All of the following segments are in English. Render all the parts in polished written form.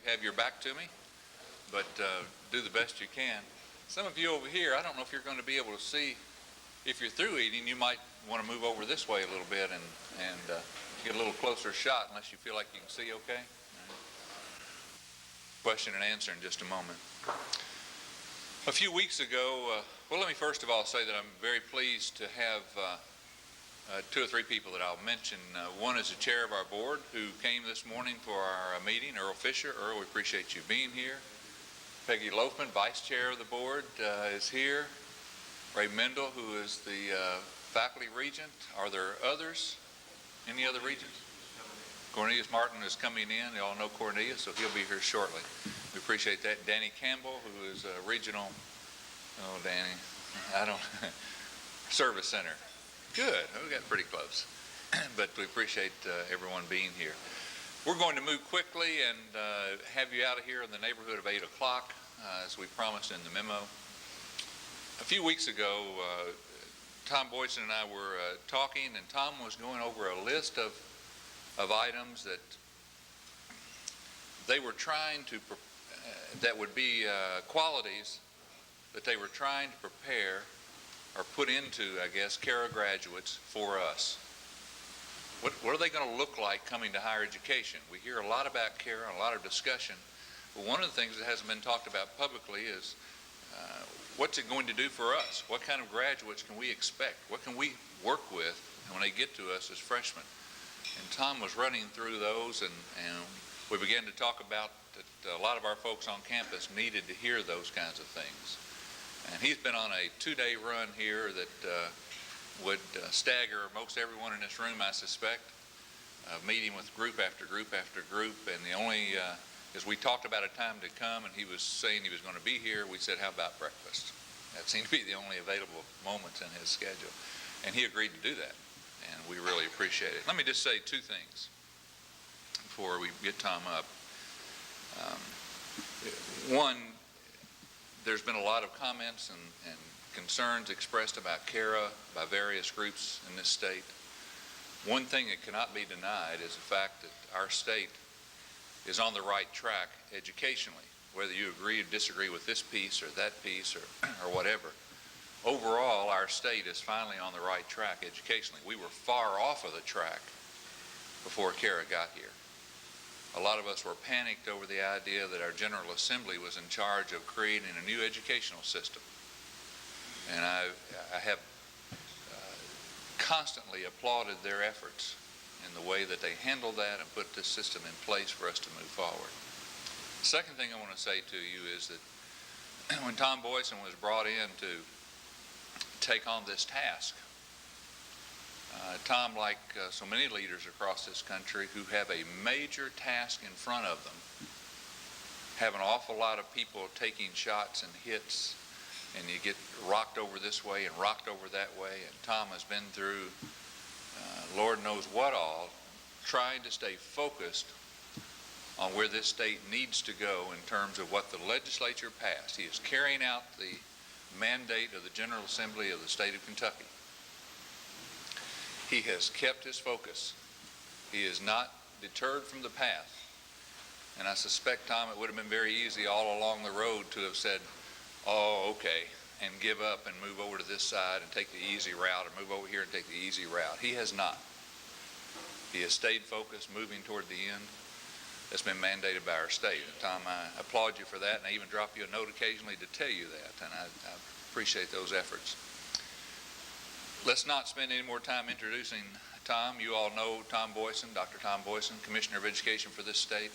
have your back to me, but do the best you can. Some of you over here, I don't know if you're going to be able to see. If you're through eating, you might want to move over this way a little bit and get a little closer shot, unless you feel like you can see okay. Question and answer in just a moment. A few weeks ago, well, let me first of all say that I'm very pleased to have two or three people that I'll mention. One is the chair of our board who came this morning for our meeting, Earl Fisher. Earl, we appreciate you being here. Peggy Loafman, vice chair of the board, is here. Ray Mendel, who is the faculty regent. Are there others? Any other regents? Cornelius Martin is coming in. You all know Cornelius, so he'll be here shortly. We appreciate that. Danny Campbell, who is a regional, oh, Danny, I don't, service center. Good, we got pretty close. But we appreciate everyone being here. We're going to move quickly and have you out of here in the neighborhood of 8 o'clock, as we promised in the memo. A few weeks ago, Tom Boysen and I were talking, and Tom was going over a list of items that they were trying to, that would be qualities that they were trying to prepare or put into, I guess, Cara graduates for us. What are they going to look like coming to higher education? We hear a lot about Cara and a lot of discussion, but one of the things that hasn't been talked about publicly is what's it going to do for us? What kind of graduates can we expect? What can we work with when they get to us as freshmen? And Tom was running through those, and we began to talk about that a lot of our folks on campus needed to hear those kinds of things. And he's been on a 2-day run here that would stagger most everyone in this room, I suspect, meeting with group after group after group. And the only, as we talked about a time to come, and he was saying he was going to be here, we said, how about breakfast? That seemed to be the only available moments in his schedule. And he agreed to do that, and we really appreciate it. Let me just say two things before we get Tom up. One, there's been a lot of comments and concerns expressed about Cara by various groups in this state. One thing that cannot be denied is the fact that our state is on the right track educationally, whether you agree or disagree with this piece or that piece or whatever. Overall, our state is finally on the right track educationally. We were far off of the track before Cara got here. A lot of us were panicked over the idea that our General Assembly was in charge of creating a new educational system. And I have constantly applauded their efforts in the way that they handled that and put this system in place for us to move forward. The second thing I want to say to you is that when Tom Boysen was brought in to take on this task, Tom, like so many leaders across this country who have a major task in front of them, have an awful lot of people taking shots and hits, and you get rocked over this way and rocked over that way, and Tom has been through Lord knows what all, trying to stay focused on where this state needs to go in terms of what the legislature passed. He is carrying out the mandate of the General Assembly of the state of Kentucky. He has kept his focus. He is not deterred from the path. And I suspect, Tom, it would have been very easy all along the road to have said, oh, okay, and give up and move over to this side and take the easy route, or move over here and take the easy route. He has not. He has stayed focused, moving toward the end that's been mandated by our state. And Tom, I applaud you for that, and I even drop you a note occasionally to tell you that, and I appreciate those efforts. Let's not spend any more time introducing Tom. You all know Tom Boysen, Dr. Tom Boysen, Commissioner of Education for this state,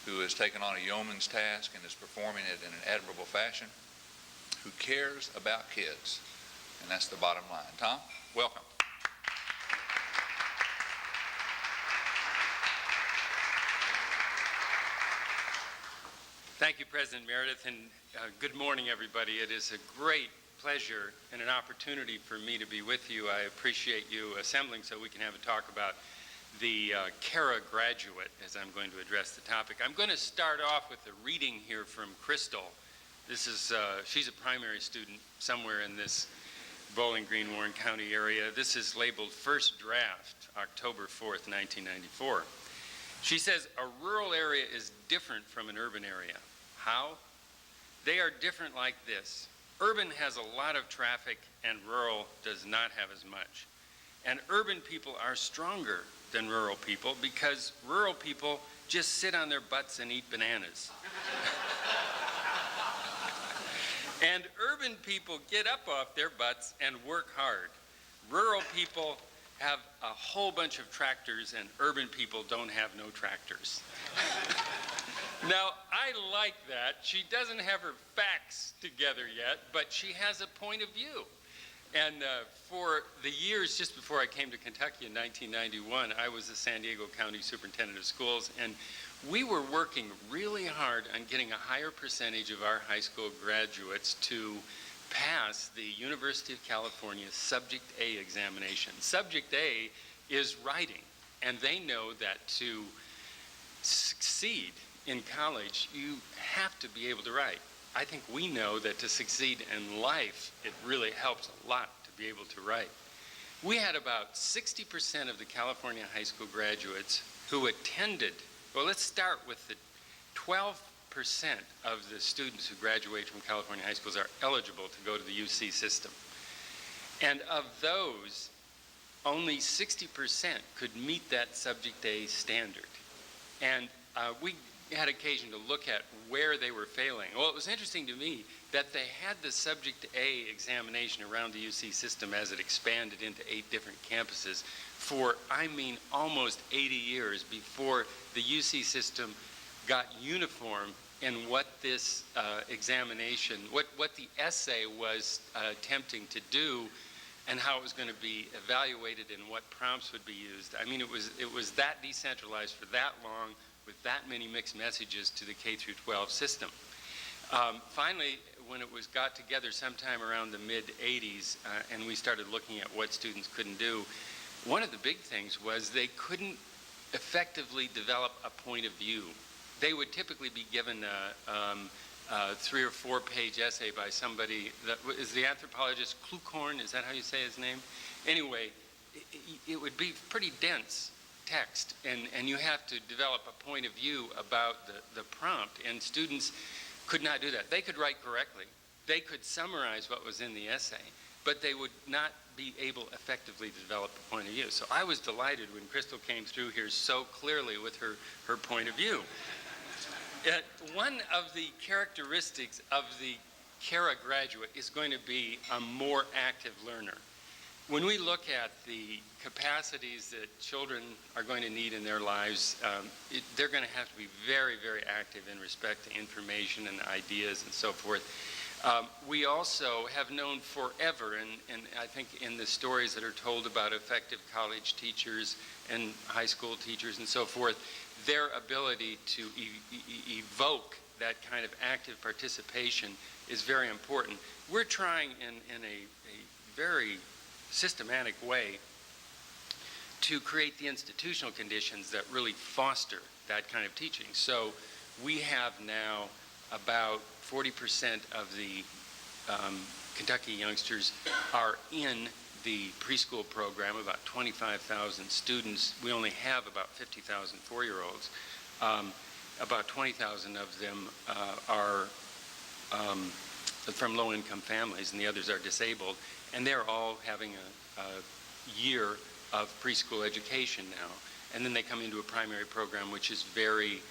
who has taken on a yeoman's task and is performing it in an admirable fashion, who cares about kids, and that's the bottom line. Tom, welcome. Thank you, President Meredith, and good morning, everybody. It is a great pleasure and an opportunity for me to be with you. I appreciate you assembling so we can have a talk about the Cara graduate as I'm going to address the topic. I'm going to start off with a reading here from Crystal. This is, she's a primary student somewhere in this Bowling Green, Warren County area. This is labeled First Draft, October 4th, 1994. She says a rural area is different from an urban area. How? They are different like this. Urban has a lot of traffic and rural does not have as much. And urban people are stronger than rural people because rural people just sit on their butts and eat bananas. And urban people get up off their butts and work hard. Rural people have a whole bunch of tractors and urban people don't have no tractors. Now, I like that. She doesn't have her facts together yet, but she has a point of view. And for the years just before I came to Kentucky in 1991, I was the San Diego County Superintendent of Schools, and we were working really hard on getting a higher percentage of our high school graduates to pass the University of California Subject A examination. Subject A is writing, and they know that to succeed in college, you have to be able to write. I think we know that to succeed in life, it really helps a lot to be able to write. We had about 60% of the California high school graduates who attended, well, let's start with the 12% of the students who graduate from California high schools are eligible to go to the UC system. And of those, only 60% could meet that Subject A standard. And we had occasion to look at where they were failing. Well, it was interesting to me that they had the Subject A examination around the UC system as it expanded into 8 different campuses for, I mean, almost 80 years before the UC system got uniform in what this examination, what the essay was attempting to do and how it was going to be evaluated and what prompts would be used. I mean, it was that decentralized for that long with that many mixed messages to the K through 12 system. Finally, when it was got together sometime around the mid-'80s and we started looking at what students couldn't do, one of the big things was they couldn't effectively develop a point of view. They would typically be given a 3 or 4 page essay by somebody that is the anthropologist Klukorn, is that how you say his name? Anyway, it would be pretty dense text, and you have to develop a point of view about the prompt, and students could not do that. They could write correctly. They could summarize what was in the essay, but they would not be able effectively to develop a point of view. So I was delighted when Crystal came through here so clearly with her point of view. One of the characteristics of the CARA graduate is going to be a more active learner. When we look at the capacities that children are going to need in their lives, they're going to have to be very, very active in respect to information and ideas and so forth. We also have known forever, and I think in the stories that are told about effective college teachers and high school teachers and so forth, their ability to evoke that kind of active participation is very important. We're trying in a very systematic way to create the institutional conditions that really foster that kind of teaching. So we have now about 40% of the Kentucky youngsters are in the preschool program, about 25,000 students. We only have about 50,000 4-year-olds. About 20,000 of them are from low-income families, and the others are disabled. And they're all having a year of preschool education now. And then they come into a primary program which is very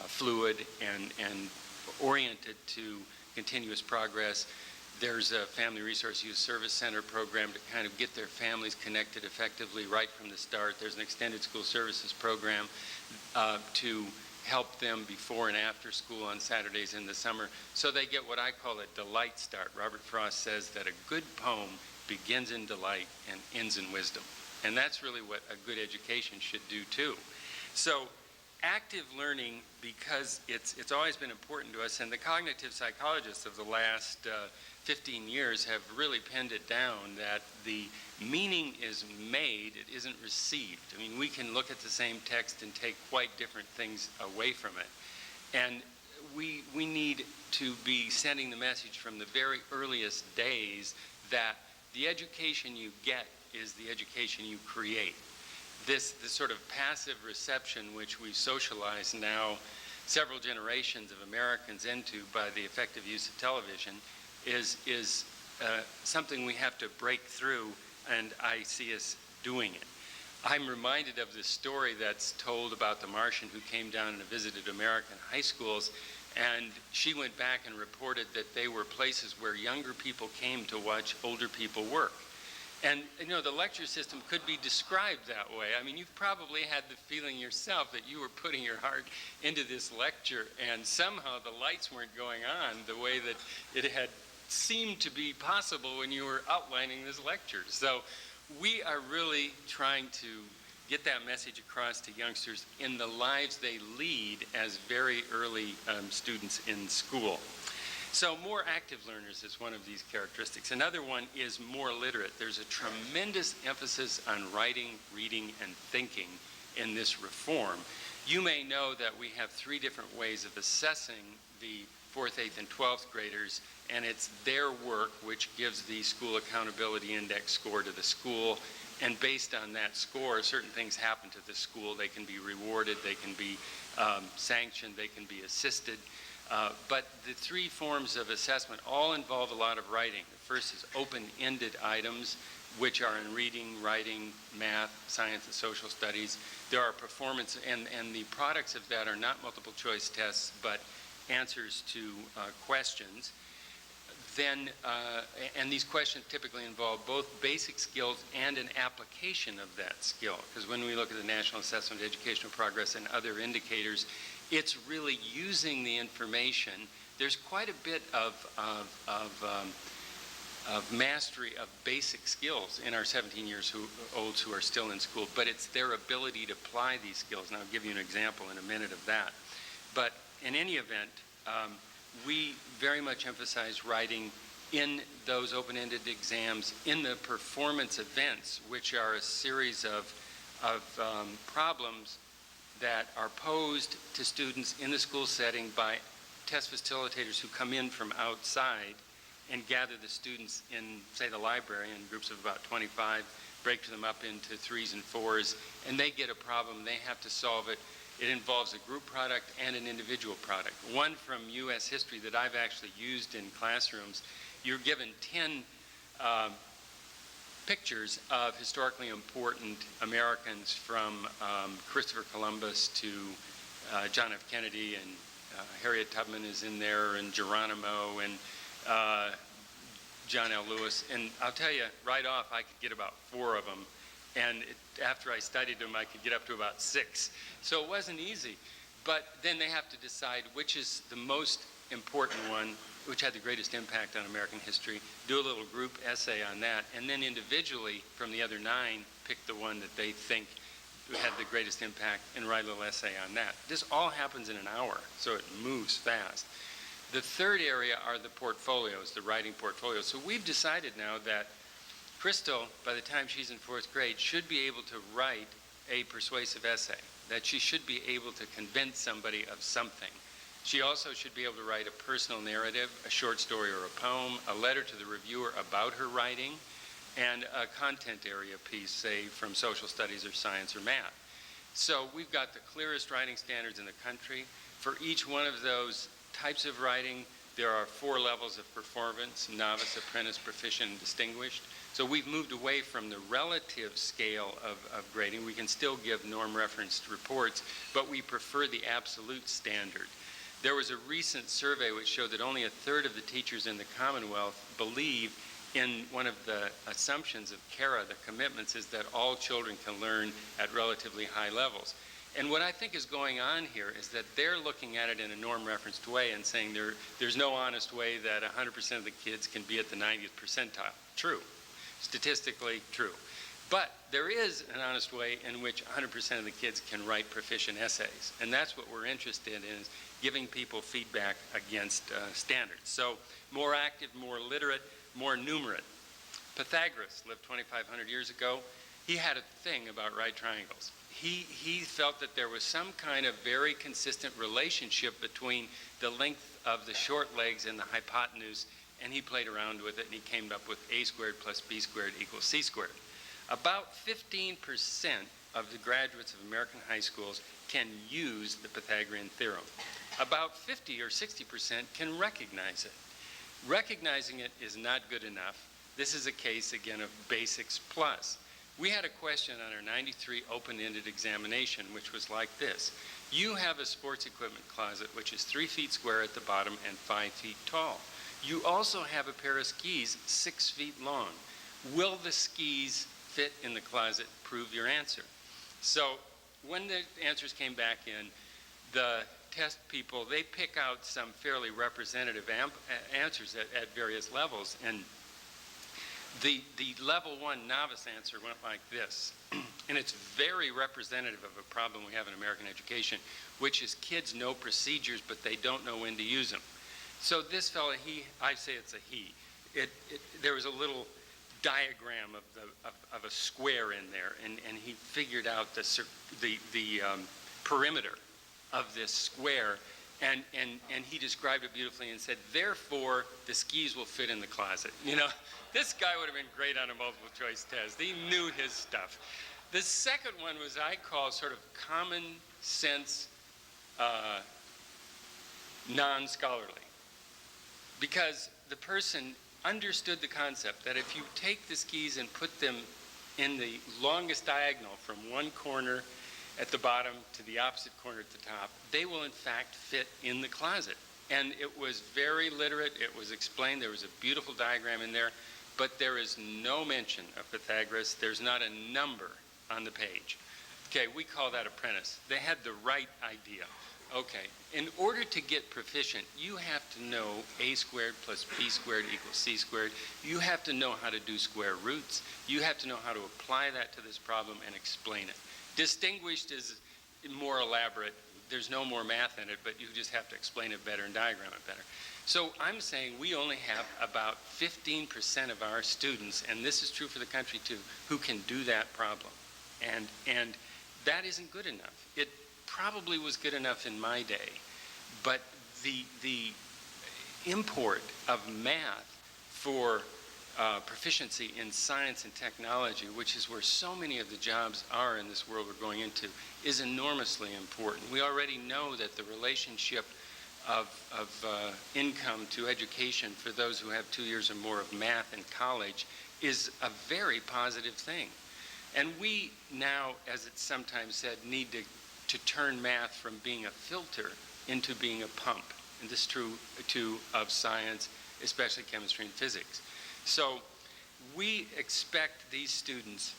fluid and oriented to continuous progress. There's a Family Resource Youth Service Center program to kind of get their families connected effectively right from the start. There's an extended school services program to help them before and after school on Saturdays in the summer. So they get what I call a delight start. Robert Frost says that a good poem begins in delight and ends in wisdom. And that's really what a good education should do too. So active learning, because it's always been important to us, and the cognitive psychologists of the last 15 years have really pinned it down that the meaning is made, it isn't received. I mean, we can look at the same text and take quite different things away from it. And we need to be sending the message from the very earliest days that the education you get is the education you create. this sort of passive reception which we socialize now several generations of Americans into by the effective use of television is something we have to break through, and I see us doing it. I'm reminded of this story that's told about the Martian who came down and visited American high schools, and she went back and reported that they were places where younger people came to watch older people work. And you know, the lecture system could be described that way. I mean, you've probably had the feeling yourself that you were putting your heart into this lecture, and somehow the lights weren't going on the way that it had seemed to be possible when you were outlining this lecture. So we are really trying to get that message across to youngsters in the lives they lead as very early students in school. So more active learners is one of these characteristics. Another one is more literate. There's a tremendous emphasis on writing, reading, and thinking in this reform. You may know that we have 3 different ways of assessing the 4th, 8th, and 12th graders, and it's their work which gives the School Accountability Index score to the school, and based on that score, certain things happen to the school. They can be rewarded, they can be sanctioned, they can be assisted. But the 3 forms of assessment all involve a lot of writing. The first is open-ended items, which are in reading, writing, math, science, and social studies. There are performance, and the products of that are not multiple choice tests, but answers to questions. Then, and these questions typically involve both basic skills and an application of that skill. Because when we look at the National Assessment of Educational Progress and other indicators, it's really using the information. There's quite a bit of mastery of basic skills in our 17-year-olds who are still in school, but it's their ability to apply these skills. And I'll give you an example in a minute of that. But in any event, we very much emphasize writing in those open-ended exams, in the performance events, which are a series of problems that are posed to students in the school setting by test facilitators who come in from outside and gather the students in, say, the library in groups of about 25, break them up into 3s and 4s, and they get a problem, they have to solve it. It involves a group product and an individual product. One from U.S. history that I've actually used in classrooms, you're given 10 pictures of historically important Americans from Christopher Columbus to John F. Kennedy, and Harriet Tubman is in there, and Geronimo, and John L. Lewis. And I'll tell you right off, I could get about 4 of them. And after I studied them, I could get up to about 6. So it wasn't easy. But then they have to decide which is the most important one, which had the greatest impact on American history, do a little group essay on that, and then individually from the other 9, pick the one that they think had the greatest impact and write a little essay on that. This all happens in an hour, so it moves fast. The third area are the portfolios, the writing portfolios. So we've decided now that Crystal, by the time she's in 4th grade, should be able to write a persuasive essay, that she should be able to convince somebody of something. She also should be able to write a personal narrative, a short story or a poem, a letter to the reviewer about her writing, and a content area piece, say, from social studies or science or math. So we've got the clearest writing standards in the country. For each one of those types of writing, there are 4 levels of performance: novice, apprentice, proficient, and distinguished. So we've moved away from the relative scale of grading. We can still give norm-referenced reports, but we prefer the absolute standard. There was a recent survey which showed that only 1/3 of the teachers in the Commonwealth believe in one of the assumptions of CARA, the commitments, is that all children can learn at relatively high levels. And what I think is going on here is that they're looking at it in a norm-referenced way and saying there's no honest way that 100% of the kids can be at the 90th percentile. True. Statistically true. But there is an honest way in which 100% of the kids can write proficient essays. And that's what we're interested in, is giving people feedback against standards. So more active, more literate, more numerate. Pythagoras lived 2,500 years ago. He had a thing about right triangles. He felt that there was some kind of very consistent relationship between the length of the short legs and the hypotenuse, and he played around with it, and he came up with a² + b² = c². About 15% of the graduates of American high schools can use the Pythagorean theorem. About 50 or 60% can recognize it. Recognizing it is not good enough. This is a case, again, of basics plus. We had a question on our 93 open-ended examination, which was like this. You have a sports equipment closet, which is 3 feet square at the bottom and 5 feet tall. You also have a pair of skis 6 feet long. Will the skis fit in the closet? Prove your answer. So when the answers came back in, the test people, they pick out some fairly representative answers at various levels. And the level 1 novice answer went like this. And it's very representative of a problem we have in American education, which is kids know procedures, but they don't know when to use them. So this fellow, I say it's a he. There was a little diagram of a square in there, and he figured out the perimeter of this square, and he described it beautifully and said, therefore, the skis will fit in the closet. You know, this guy would have been great on a multiple choice test. He knew his stuff. The second one was I call sort of common sense non-scholarly, because the person understood the concept that if you take the skis and put them in the longest diagonal from one corner at the bottom to the opposite corner at the top, they will in fact fit in the closet. And it was very literate. It was explained. There was a beautiful diagram in there, but there is no mention of Pythagoras. There's not a number on the page. Okay, we call that apprentice. They had the right idea. Okay, in order to get proficient, you have to know a squared plus b squared equals c squared. You have to know how to do square roots. You have to know how to apply that to this problem and explain it. Distinguished is more elaborate. There's no more math in it, but you just have to explain it better and diagram it better. So I'm saying we only have about 15% of our students, and this is true for the country too, who can do that problem. And that isn't good enough. It probably was good enough in my day, but the import of math for proficiency in science and technology, which is where so many of the jobs are in this world we're going into, is enormously important. We already know that the relationship of income to education for those who have 2 years or more of math in college is a very positive thing. And we now, as it's sometimes said, need to turn math from being a filter into being a pump. And this is true too of science, especially chemistry and physics. So we expect these students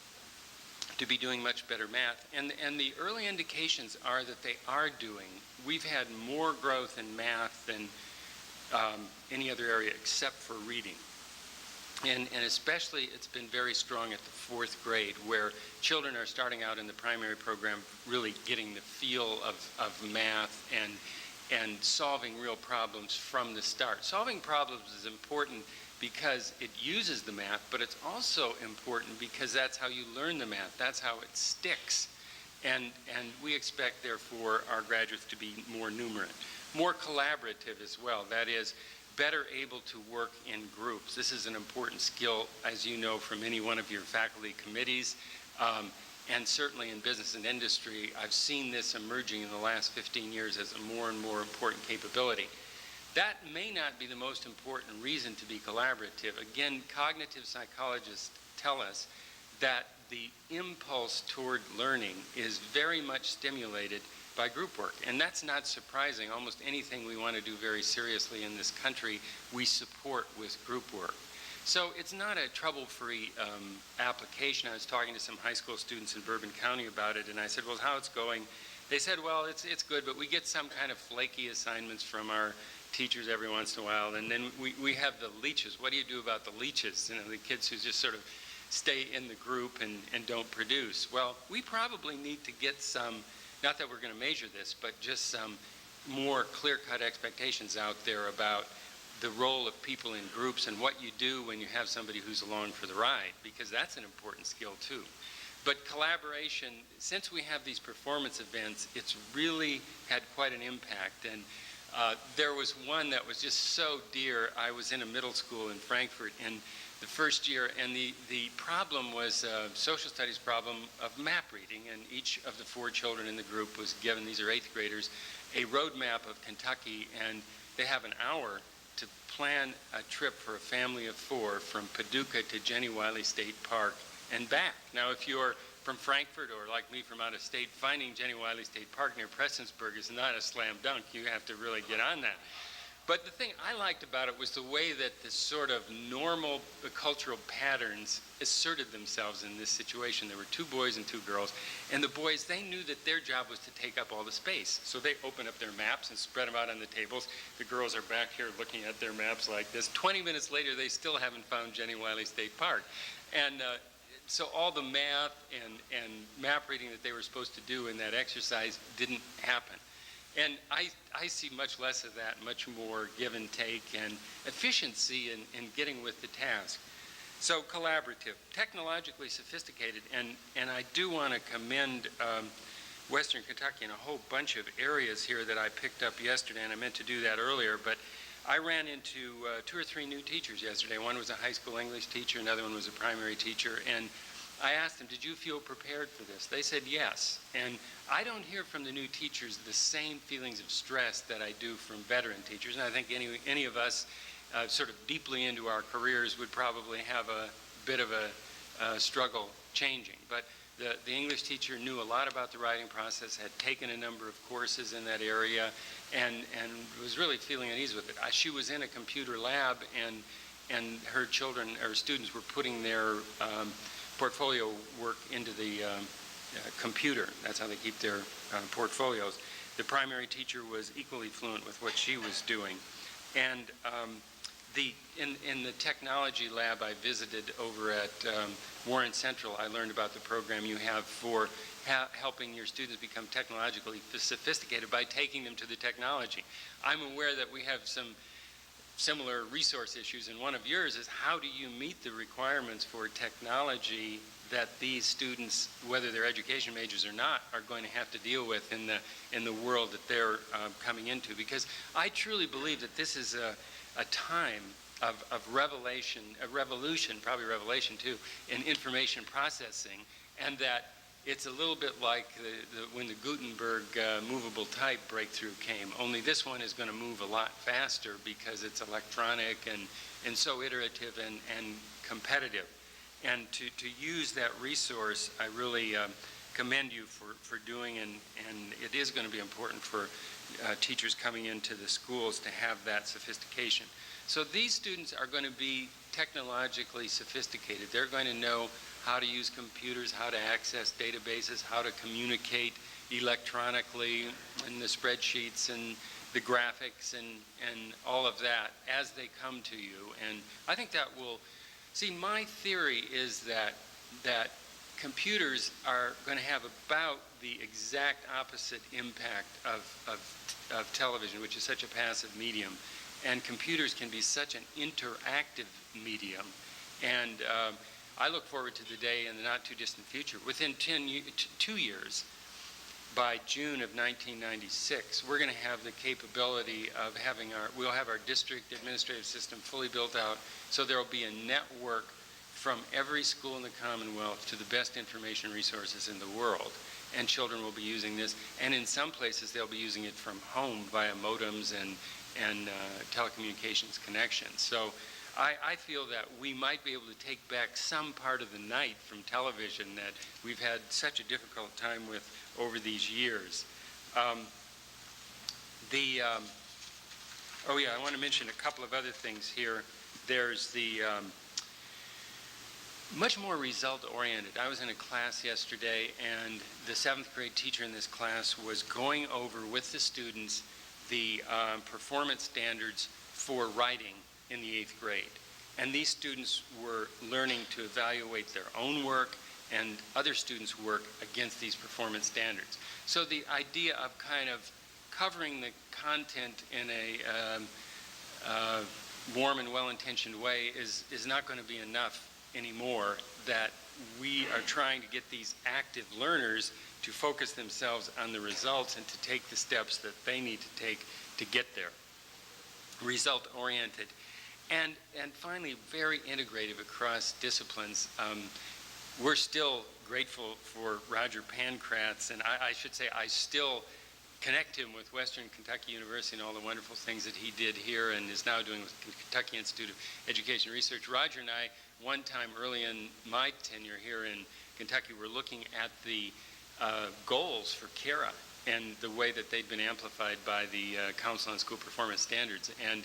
to be doing much better math, and the early indications are that they are doing. We've had more growth in math than any other area except for reading. And especially it's been very strong at the 4th grade, where children are starting out in the primary program really getting the feel of math and solving real problems from the start. Solving problems is important because it uses the math, but it's also important because that's how you learn the math. That's how it sticks. And we expect, therefore, our graduates to be more numerate, more collaborative as well. That is, better able to work in groups. This is an important skill, as you know, from any one of your faculty committees, and certainly in business and industry. I've seen this emerging in the last 15 years as a more and more important capability. That may not be the most important reason to be collaborative. Again, cognitive psychologists tell us that the impulse toward learning is very much stimulated by group work. And that's not surprising. Almost anything we want to do very seriously in this country, we support with group work. So it's not a trouble-free application. I was talking to some high school students in Bourbon County about it, and I said, well, how it's going? They said, well, it's good, but we get some kind of flaky assignments from our teachers every once in a while, and then we have the leeches. What do you do about the leeches? You know, the kids who just sort of stay in the group and don't produce. Well, we probably need to get some, not that we're going to measure this, but just some more clear-cut expectations out there about the role of people in groups and what you do when you have somebody who's along for the ride, because that's an important skill too. But collaboration, since we have these performance events, it's really had quite an impact. And there was one that was just so dear. I was in a middle school in Frankfurt, and the first year, and the problem was a social studies problem of map reading, and each of the 4 children in the group was given, these are 8th graders, a road map of Kentucky, and they have an hour to plan a trip for a family of 4 from Paducah to Jenny Wiley State Park and back. Now, if you're from Frankfurt or like me from out of state, finding Jenny Wiley State Park near Prestonsburg is not a slam dunk. You have to really get on that. But the thing I liked about it was the way that the sort of normal cultural patterns asserted themselves in this situation. There were 2 boys and 2 girls, and the boys, they knew that their job was to take up all the space. So they opened up their maps and spread them out on the tables. The girls are back here looking at their maps like this. 20 minutes later, they still haven't found Jenny Wiley State Park. And so all the math and map reading that they were supposed to do in that exercise didn't happen. And I see much less of that, much more give and take and efficiency in getting with the task. So collaborative, technologically sophisticated, and I do want to commend Western Kentucky in a whole bunch of areas here that I picked up yesterday, and I meant to do that earlier, but I ran into 2 or 3 new teachers yesterday. One was a high school English teacher, another one was a primary teacher, and I asked them, did you feel prepared for this? They said yes. And I don't hear from the new teachers the same feelings of stress that I do from veteran teachers. And I think any of us sort of deeply into our careers would probably have a bit of a struggle changing. But the English teacher knew a lot about the writing process, had taken a number of courses in that area, and was really feeling at ease with it. She was in a computer lab, and her children, or students, were putting their portfolio work into the computer. That's how they keep their portfolios. The primary teacher was equally fluent with what she was doing. And in the technology lab I visited over at Warren Central, I learned about the program you have for helping your students become technologically sophisticated by taking them to the technology. I'm aware that we have some similar resource issues, and one of yours is how do you meet the requirements for technology that these students, whether they're education majors or not, are going to have to deal with in the world that they're coming into? Because I truly believe that this is a time of revelation, a revolution, probably revelation too, in information processing, and that it's a little bit like when the Gutenberg movable type breakthrough came, only this one is going to move a lot faster because it's electronic and so iterative and competitive. And to use that resource, I really commend you for doing, and it is going to be important for teachers coming into the schools to have that sophistication. So these students are going to be technologically sophisticated. They're going to know how to use computers, how to access databases, how to communicate electronically in the spreadsheets and the graphics and all of that as they come to you. And I think that will, see, my theory is that computers are going to have about the exact opposite impact of television, which is such a passive medium. And computers can be such an interactive medium. And I look forward to the day in the not too distant future. Within 2 years, by June of 1996, we're going to have the capability of having we'll have our district administrative system fully built out, so there will be a network from every school in the Commonwealth to the best information resources in the world. And children will be using this, and in some places they'll be using it from home via modems and telecommunications connections. So I feel that we might be able to take back some part of the night from television that we've had such a difficult time with over these years. Oh yeah, I want to mention a couple of other things here. There's the much more result-oriented. I was in a class yesterday, and the 7th grade teacher in this class was going over with the students the performance standards for writing in the 8th grade. And these students were learning to evaluate their own work and other students' work against these performance standards. So the idea of kind of covering the content in a warm and well-intentioned way is not going to be enough anymore, that we are trying to get these active learners to focus themselves on the results and to take the steps that they need to take to get there. Result-oriented. And finally, very integrative across disciplines. We're still grateful for Roger Pankratz, and I should say I still connect him with Western Kentucky University and all the wonderful things that he did here and is now doing with Kentucky Institute of Education Research. Roger and I, one time early in my tenure here in Kentucky, were looking at the goals for CARA and the way that they'd been amplified by the Council on School Performance Standards. And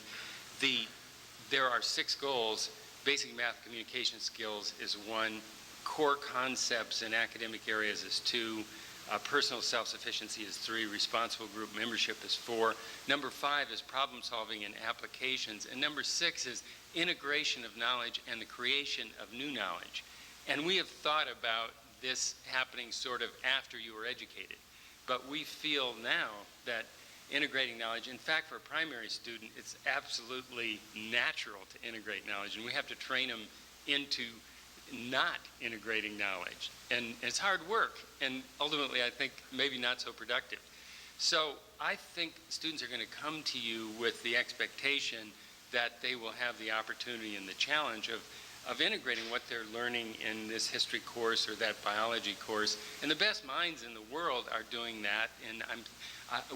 there are 6 goals. Basic math communication skills is 1. Core concepts in academic areas is 2. Personal self-sufficiency is 3. Responsible group membership is 4. Number 5 is problem solving and applications. And number 6 is integration of knowledge and the creation of new knowledge. And we have thought about this happening sort of after you were educated. But we feel now that integrating knowledge, in fact, for a primary student, it's absolutely natural to integrate knowledge. And we have to train them into not integrating knowledge. And it's hard work, and ultimately I think maybe not so productive. So I think students are going to come to you with the expectation that they will have the opportunity and the challenge of integrating what they're learning in this history course or that biology course. And the best minds in the world are doing that, and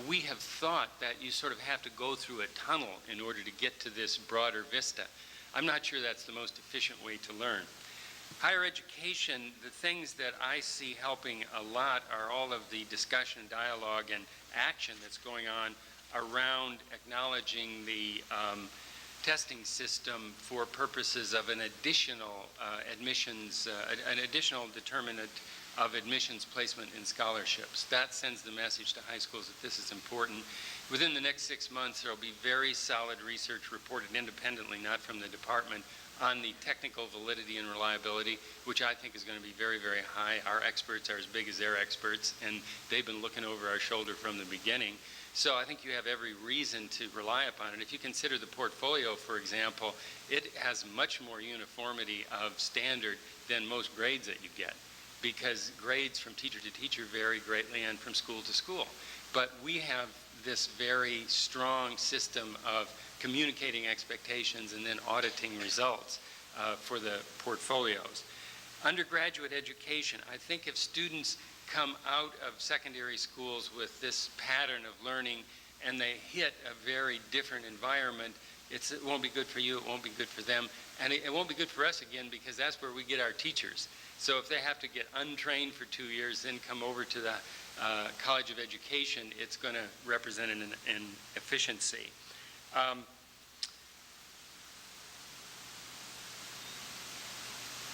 we have thought that you sort of have to go through a tunnel in order to get to this broader vista. I'm not sure that's the most efficient way to learn. Higher education, the things that I see helping a lot are all of the discussion, dialogue, and action that's going on around acknowledging the testing system for purposes of an additional admissions, an additional determinant of admissions placement in scholarships. That sends the message to high schools that this is important. Within the next 6 months, there will be very solid research reported independently, not from the department, on the technical validity and reliability, which I think is going to be very, very high. Our experts are as big as their experts, and they've been looking over our shoulder from the beginning. So I think you have every reason to rely upon it. If you consider the portfolio, for example, it has much more uniformity of standard than most grades that you get, because grades from teacher to teacher vary greatly and from school to school. But we have this very strong system of communicating expectations and then auditing results for the portfolios. Undergraduate education, I think if students come out of secondary schools with this pattern of learning and they hit a very different environment, it won't be good for you, it won't be good for them, and it won't be good for us again, because that's where we get our teachers. So if they have to get untrained for 2 years, then come over to the College of Education, it's going to represent an efficiency.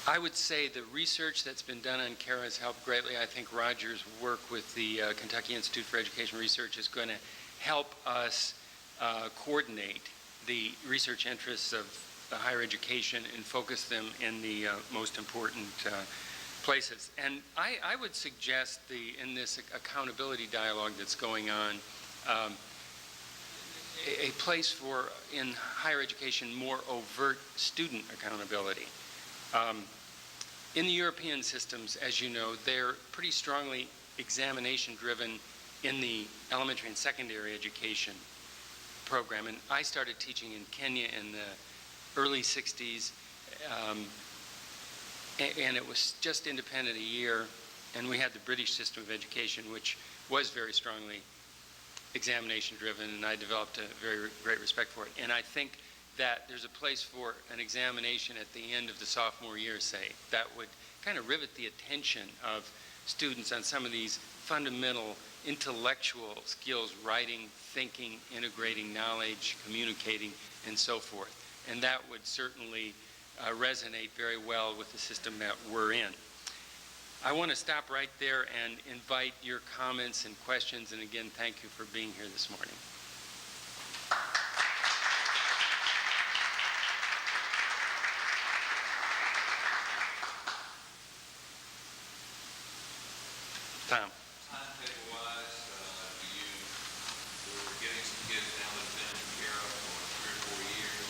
I would say the research that's been done on CARA has helped greatly. I think Roger's work with the Kentucky Institute for Education Research is going to help us coordinate the research interests of higher education and focus them in the most important places. And I would suggest in this accountability dialogue that's going on, a place for, in higher education, more overt student accountability. In the European systems, as you know, they're pretty strongly examination-driven in the elementary and secondary education program. And I started teaching in Kenya in the early 60s, and it was just independent a year, and we had the British system of education, which was very strongly examination-driven, and I developed a very great respect for it. And I think that there's a place for an examination at the end of the sophomore year, say, that would kind of rivet the attention of students on some of these fundamental intellectual skills: writing, thinking, integrating knowledge, communicating, and so forth. And that would certainly resonate very well with the system that we're in. I want to stop right there and invite your comments and questions, and again, thank you for being here this morning. Tom. Timetable-wise, we're getting some kids now that have been in CARA for 3 or 4 years.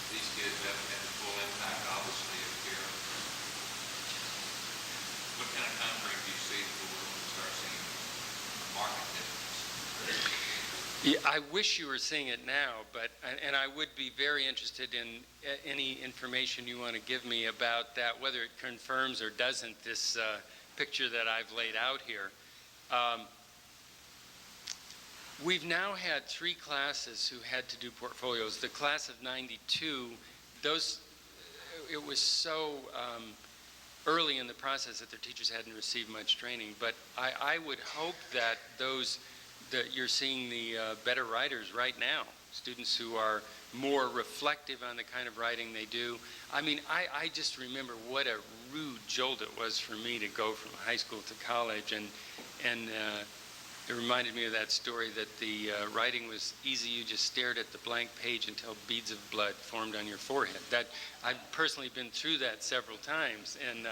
These kids haven't had the full impact, obviously, of CARA. What kind of time frame do you see before we're going to start seeing a market difference? Yeah, I wish you were seeing it now, and I would be very interested in any information you want to give me about that, whether it confirms or doesn't this picture that I've laid out here. We've now had 3 classes who had to do portfolios. The class of '92, it was so early in the process that their teachers hadn't received much training, but I would hope that that you're seeing the better writers right now, students who are more reflective on the kind of writing they do. I mean, I just remember what a rude jolt it was for me to go from high school to college, and it reminded me of that story that the writing was easy. You just stared at the blank page until beads of blood formed on your forehead. That I've personally been through that several times, and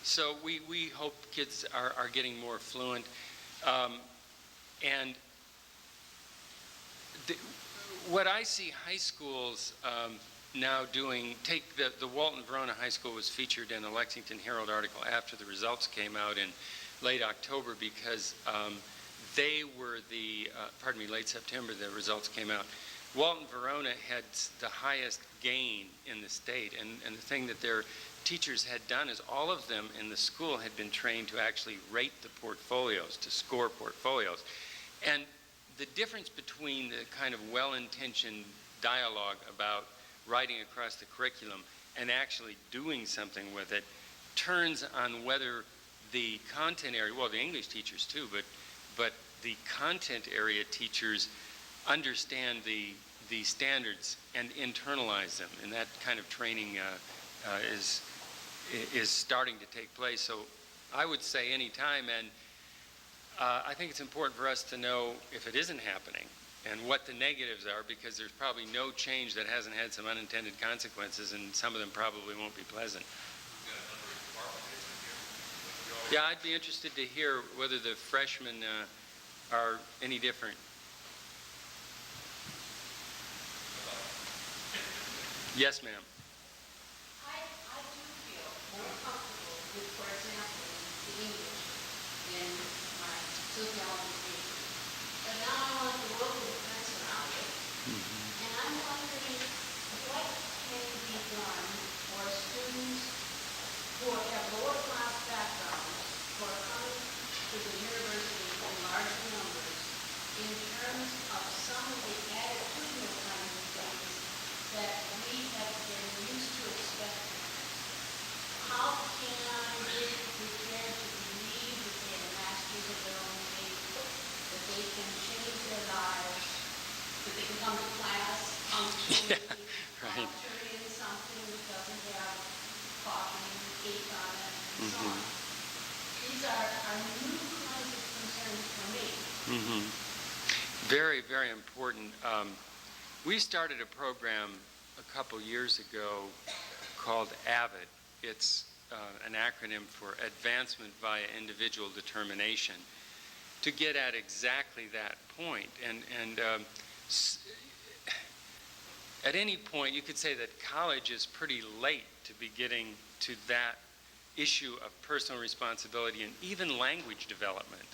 so we hope kids are getting more fluent. And what I see high schools now doing, take the Walton Verona High School was featured in a Lexington Herald article after the results came out in late October, because they were late September, the results came out. Walton Verona had the highest gain in the state, and the thing that their teachers had done is all of them in the school had been trained to actually rate the portfolios, to score portfolios. And the difference between the kind of well-intentioned dialogue about writing across the curriculum and actually doing something with it turns on whether the content area, well, the English teachers too, but the content area teachers understand the standards and internalize them, and that kind of training is starting to take place. So I would say any time, and I think it's important for us to know if it isn't happening and what the negatives are, because there's probably no change that hasn't had some unintended consequences, and some of them probably won't be pleasant. Yeah, I'd be interested to hear whether the freshmen are any different. Yes, ma'am. I do feel more comfortable with, for example, the English in my sociology paper. But now I want to work with the fence around it. And I'm wondering what can be done for students who have lower class backgrounds, who are coming to the university in large numbers, in terms of some of the attitudinal kinds of things that we have been used to expecting. How can they be prepared to believe that they are masters of their own fate, that they can change their lives, that they can come to class punctually, Right. turn in something that doesn't have coffee and cake on it, and so on. These are new kinds of concerns for me. Very, very important. We started a program a couple years ago called AVID. It's an acronym for Advancement via Individual Determination, to get at exactly that point. And at any point, you could say that college is pretty late to be getting to that issue of personal responsibility and even language development.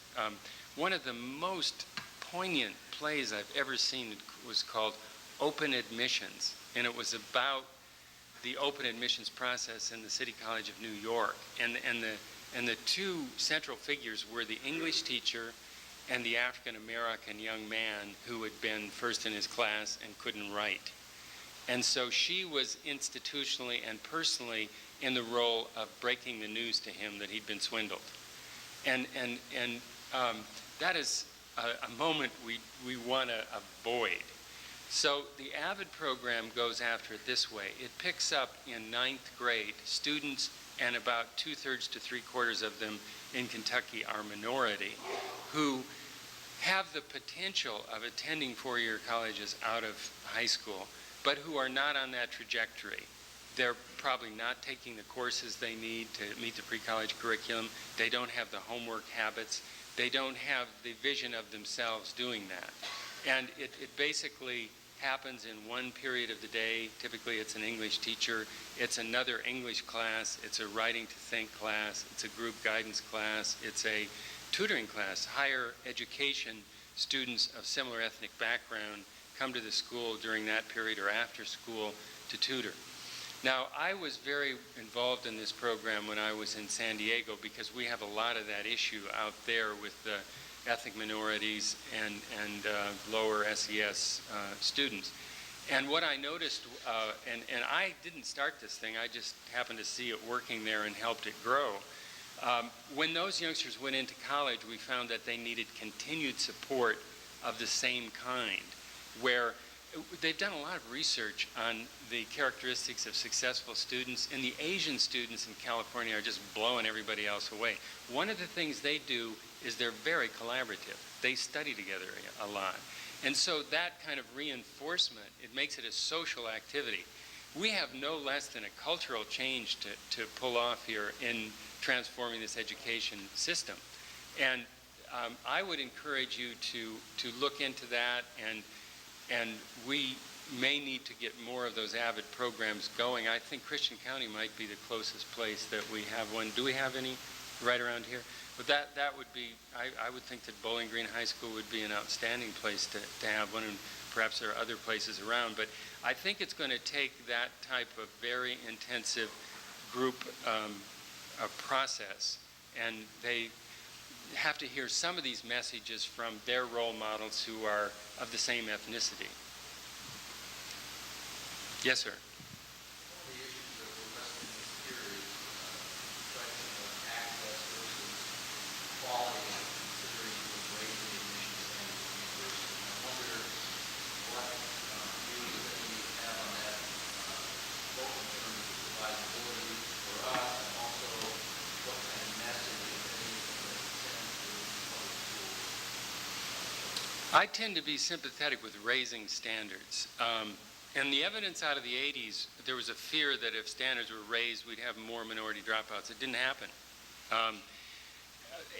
One of the most poignant plays I've ever seen was called Open Admissions, and it was about the open admissions process in the City College of New York. And the two central figures were the English teacher and the African-American young man who had been first in his class and couldn't write. And so she was institutionally and personally in the role of breaking the news to him that he'd been swindled. And that is a moment we want to avoid. So the AVID program goes after it this way. It picks up in 9th grade students, and about 2/3 to 3/4 of them in Kentucky are minority, who have the potential of attending four-year colleges out of high school, but who are not on that trajectory. They're probably not taking the courses they need to meet the pre-college curriculum. They don't have the homework habits. They don't have the vision of themselves doing that. And it basically happens in one period of the day. Typically it's an English teacher, it's another English class, it's a writing to think class, it's a group guidance class, it's a tutoring class, higher education students of similar ethnic background come to the school during that period or after school to tutor. Now, I was very involved in this program when I was in San Diego because we have a lot of that issue out there with the ethnic minorities and lower SES students. And what I noticed, and I didn't start this thing, I just happened to see it working there and helped it grow. When those youngsters went into college, we found that they needed continued support of the same kind, where they've done a lot of research on the characteristics of successful students, and the Asian students in California are just blowing everybody else away. One of the things they do is they're very collaborative. They study together a lot. And so that kind of reinforcement, it makes it a social activity. We have no less than a cultural change to pull off here in transforming this education system. And I would encourage you to look into that, and we may need to get more of those AVID programs going. I think Christian County might be the closest place that we have one. Do we have any right around here? But that would be, I would think that Bowling Green High School would be an outstanding place to have one, and perhaps there are other places around. But I think it's going to take that type of very intensive group process, and they have to hear some of these messages from their role models who are of the same ethnicity. Yes, sir. One of the issues that we're wrestling with here is the question of access versus quality, and considering the raising the admission standards of the university. I wonder what views that you have on that, both in terms of advisability for us, and also what kind of message, if any, that sends to public schools. I tend to be sympathetic with raising standards. And the evidence out of the 80s, there was a fear that if standards were raised, we'd have more minority dropouts. It didn't happen.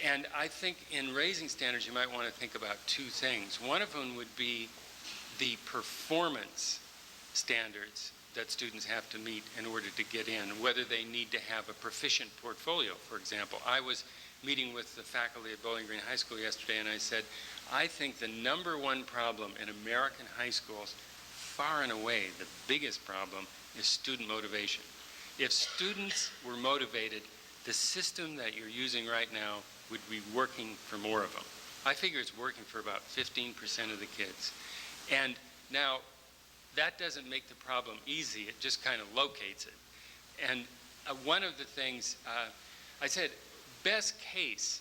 And I think in raising standards, you might want to think about two things. One of them would be the performance standards that students have to meet in order to get in, whether they need to have a proficient portfolio, for example. I was meeting with the faculty at Bowling Green High School yesterday, and I said, I think the number one problem in American high schools, far and away the biggest problem, is student motivation. If students were motivated, the system that you're using right now would be working for more of them. I figure it's working for about 15% of the kids. And now, that doesn't make the problem easy, it just kind of locates it. And one of the things, I said, best case,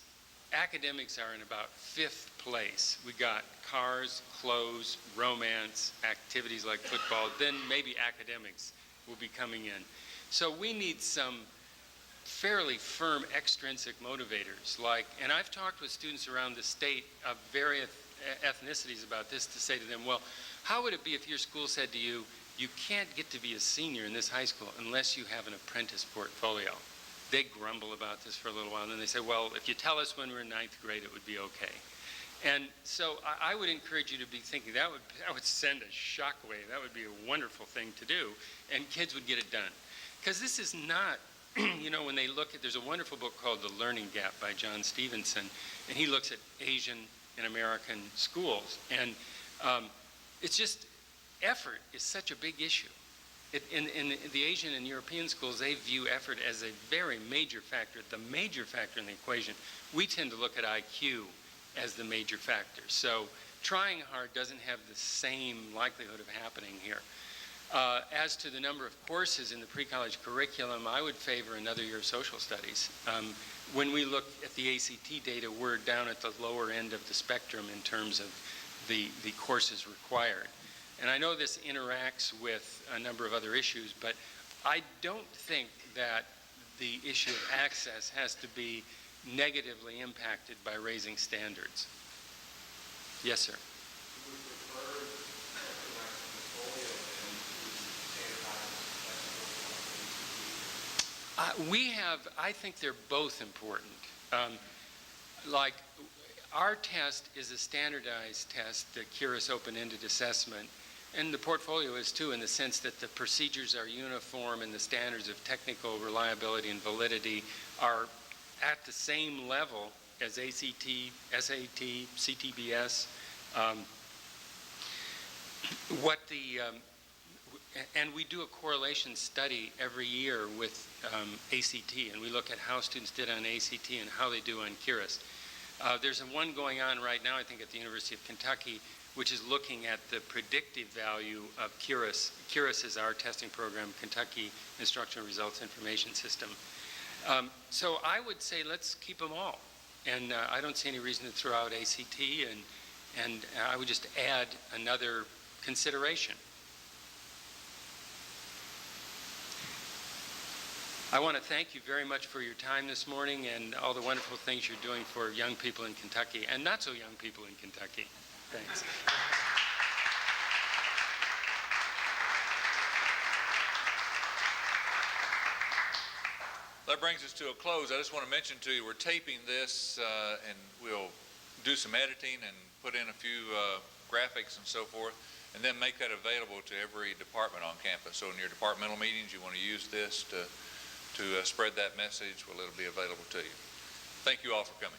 academics are in about 5th place. We got cars, clothes, romance, activities like football, then maybe academics will be coming in. So we need some fairly firm extrinsic motivators, like, and I've talked with students around the state of various ethnicities about this to say to them, well, how would it be if your school said to you, you can't get to be a senior in this high school unless you have an apprentice portfolio? They grumble about this for a little while, and then they say, well, if you tell us when we're in 9th grade, it would be okay. And so I would encourage you to be thinking that would send a shockwave. That would be a wonderful thing to do, and kids would get it done. Because this is not, you know, when they look at, there's a wonderful book called The Learning Gap by John Stevenson, and he looks at Asian and American schools. And it's just, effort is such a big issue. In the Asian and European schools, they view effort as a very major factor, the major factor in the equation. We tend to look at IQ as the major factor. So trying hard doesn't have the same likelihood of happening here. As to the number of courses in the pre-college curriculum, I would favor another year of social studies. When we look at the ACT data, we're down at the lower end of the spectrum in terms of the courses required. And I know this interacts with a number of other issues, but I don't think that the issue of access has to be negatively impacted by raising standards. Yes, sir. I think they're both important. Like, our test is a standardized test, the Curious Open-Ended Assessment, and the portfolio is too, in the sense that the procedures are uniform and the standards of technical reliability and validity are at the same level as ACT, SAT, CTBS. And we do a correlation study every year with ACT, and we look at how students did on ACT and how they do on QRIS. There's one going on right now, I think, at the University of Kentucky, which is looking at the predictive value of QRIS. QRIS is our testing program, Kentucky Instructional Results Information System. So I would say let's keep them all. And I don't see any reason to throw out ACT, and I would just add another consideration. I want to thank you very much for your time this morning and all the wonderful things you're doing for young people in Kentucky and not so young people in Kentucky. Thanks. That brings us to a close. I just want to mention to you, we're taping this and we'll do some editing and put in a few graphics and so forth, and then make that available to every department on campus. So in your departmental meetings, you want to use this to spread that message, well, it'll be available to you. Thank you all for coming.